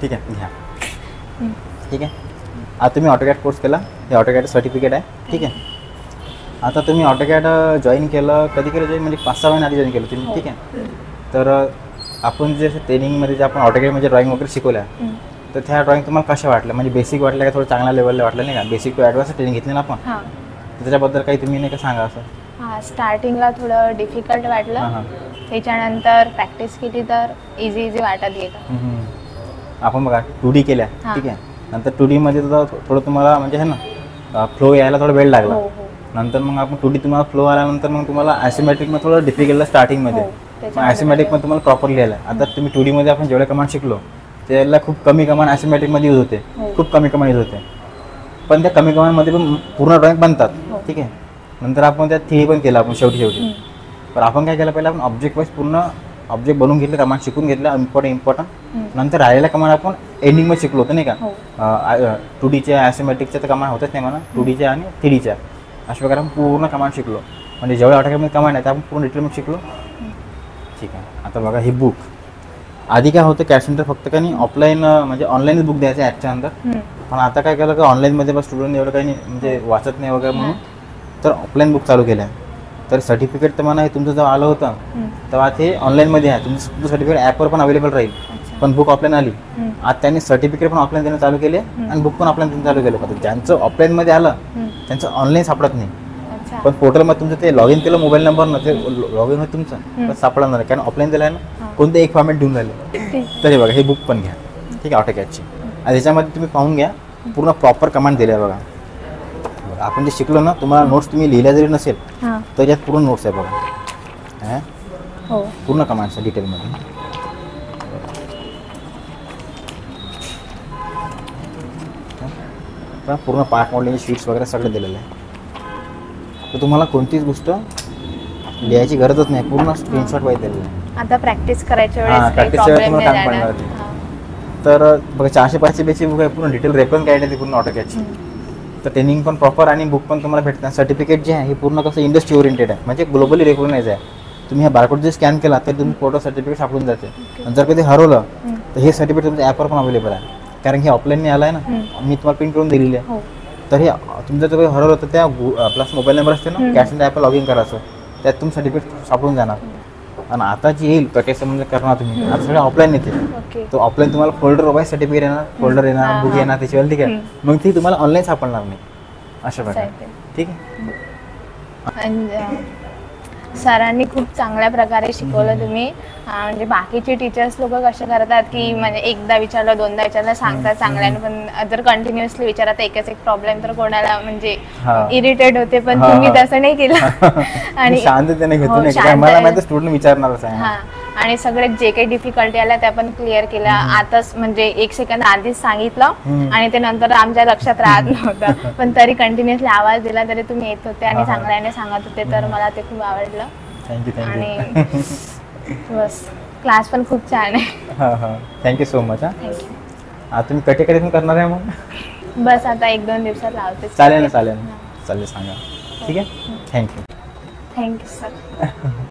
ठीक आहे घ्या. ठीक आहे. आता तुम्ही ऑटोकॅड कोर्स केला, हे ऑटोकॅड सर्टिफिकेट आहे. ठीक आहे. आता तुम्ही ऑटोकॅड जॉईन केलं, कधी केलं जॉईन, म्हणजे 5-6 महिने आधी जॉईन केलं तुम्ही. ठीक आहे. तर आपण जे ट्रेनिंगमध्ये जे आपण ऑटोकॅडमध्ये ड्रॉइंग वगैरे शिकवल्या, तर त्या ड्रॉइंग तुम्हाला कशा वाटल्या, म्हणजे बेसिक वाटल्या का थोडं चांगल्या लेवलला वाटलं नाही का? बेसिक टू ॲडव्हान्स ट्रेनिंग घेतली ना आपण, त्याच्याबद्दल काही तुम्ही नाही का सांगा असं? हां, स्टार्टिंगला थोडं डिफिकल्ट वाटलं, त्याच्यानंतर प्रॅक्टिस केली तर इझी वाटत गेलं. आपण बघा 2D केल्या. ठीक आहे. नंतर 2D मध्ये थोडं तुम्हाला म्हणजे आहे ना फ्लो यायला थोडा वेळ लागला. नंतर मग आपण 2D तुम्हाला फ्लो आल्यानंतर मग तुम्हाला ॲसिमॅट्रिकमध्ये थोडं डिफिकल्ट स्टार्टिंगमध्ये, मग ॲसिमॅट्रिकमध्ये तुम्हाला प्रॉपर लिहायला. आता तुम्ही 2D मध्ये आपण जेवढे कमांड शिकलो त्याला खूप कमी कमांड ॲसिमॅट्रिकमध्ये यूज होते, खूप कमी कमांड यूज होते, पण त्या कमी कमांडमध्ये पण पूर्ण ड्रॉइंग बनतात. ठीक आहे. नंतर आपण त्यात 3D पण केलं आपण शेवटी. पण आपण काय केलं, पहिलं आपण ऑब्जेक्ट वाईज पूर्ण ऑब्जेक्ट बनवून घेतले, कमांड शिकून घेतल्या इम्पॉर्टंट. नंतर राहिलेल्या कमांड आपण एंडिंगमध्ये शिकलो होतं नाही का? 2Dच्या ॲसिमॅट्रिकच्या तर कमांड होतच नाही म्हणा, 2Dच्या आणि 3Dच्या अशा प्रकारे आपण पूर्ण कमांड शिकलो. म्हणजे जेवढ्या ऑटोकॅडमध्ये कमांड आहे त्या आपण पूर्ण डिटेलमध्ये शिकलो. ठीक आहे. आता बघा ही बुक, आधी काय होतं कॅश सेंटर फक्त काही ऑफलाईन म्हणजे ऑनलाईनच बुक द्यायचं ॲपच्या अंदर. पण आता काय केलं का ऑनलाईनमध्ये बस स्टुडंट एवढं काही नाही म्हणजे वाचत नाही वगैरे म्हणून तर ऑफलाईन बुक चालू केल्या. तर सर्टिफिकेट तर म्हणा हे तुमचं जेव्हा आलं होतं तेव्हा ते ऑनलाईनमध्ये आहे, तुमचं सर्टिफिकेट ॲपवर पण अवेलेबल राहील, पण बुक ऑफलाईन आली. आज त्यांनी सर्टिफिकेट पण ऑफलाईन देणं चालू केले आणि बुक पण ऑफलाईन देणं चालू केलं. ज्यांचं ऑफलाईनमध्ये आलं त्यांचं ऑनलाईन सापडत नाही, पण पोर्टलमध्ये तुमचं ते लॉग इन केलं मोबाईल नंबरनं, ते लॉग इन होतं तुमचं पण सापडणार नाही, कारण ऑफलाईन दिलं आहे ना, कोणतं एक फॉर्मॅट देऊन राहिले. तर हे बघा हे बुक पण घ्या. ठीक आहे. ऑटोकॅडची आणि त्याच्यामध्ये तुम्ही पाहून घ्या पूर्ण प्रॉपर कमांड दिले आहे. बघा आपण जे शिकलो ना, तुम्हाला नोट्स तुम्ही लिहिल्या जरी नसेल तर यात पूर्ण नोट्स आहे बघा. पूर्ण कमांड्स डिटेलमध्ये. पूर्ण पार्ट मॉडेलिंग शीट्स वगैरे सगळं दिलेलं आहे. तर तुम्हाला कोणतीच गोष्ट लिहायची गरजच नाही, पूर्ण स्क्रीनशॉट वाईज दिलेलं आहे. आता प्रॅक्टिस करायच्या वेळेस प्रॅक्टिसच्या वेळेस तुम्हाला काम पडणार. तर बघा 400-500 पेजची बुक आहे, पूर्ण डिटेल रेफरन्स गाईड आहे ती पूर्ण ऑटोकॅडची. तर ट्रेनिंग पण प्रॉपर आणि बुक पण तुम्हाला भेटतात. सर्टिफिकेट जे आहे हे पूर्ण कसं इंडस्ट्री ओरिएंटेड आहे, म्हणजे ग्लोबली रेकॉग्नाइज आहे. तुम्ही हा बारकोड जे स्कॅन केला तर तुम्ही फोटो सर्टिफिकेट सापडून जाते. आणि जर कधी हरवलं तर हे सर्टिफिकेट तुमच्या ॲपवर पण अवेलेबल आहे, कारण हे ऑफलाईनने आलं आहे ना, मी तुम्हाला प्रिंट करून दिलेली आहे. तर हे तुमचं जर काही हरवलं तर त्या प्लस मोबाईल नंबर असते ना, कॅश ॲन्ड ॲपला लॉग इन करायचं, त्यात तुम्ही सर्टिफिकेट सापडून जाणार. आणि आता जी येईल कटेस म्हणजे करणार तुम्ही, आता सगळं ऑफलाईन येते. तो ऑफलाईन तुम्हाला फोल्डर वाईज सर्टिफिकेट येणार, फोल्डर येणार, बुक येणार त्याच्यावर. ठीक आहे. मग ती तुम्हाला ऑनलाईन सापडणार नाही अशा प्रकारे. ठीक आहे. सरांनी खूप चांगल्या प्रकारे शिकवलं तुम्ही. म्हणजे बाकीचे टीचर्स लोक कसे करतात की म्हणजे एकदा विचारलं, दोनदा विचारलं, सांगतात चांगल्याने, पण जर कंटिन्युअसली विचारत एकच एक प्रॉब्लेम तर कोणाला म्हणजे इरिटेट होते, पण तुम्ही तसं नाही केलं. आणि शांततेने घेतो नाही, मला माहिती स्टुडंट विचारणारच आहे. आणि सगळे जे काही डिफिकल्टी आल्या त्या पण क्लिअर केल्या. आताच म्हणजे 1 सेकंद आधीच सांगितलं आणि ते नंतर आमच्या लक्षात राहत नव्हतं, पण तरी कंटिन्युअसली आवाज दिला तरी तुम्ही येत होते आणि चांगल्याने सांगत होते. तर मला ते खूप आवडलं. आणि बस क्लास पण खूप छान आहे. Thank you so much. आता तुम्ही कधी पण करणार आहे मग? बस आता 1-2 दिवसात लावते. चालेल ना, चालेल सांगा. ठीक आहे. Thank you sir.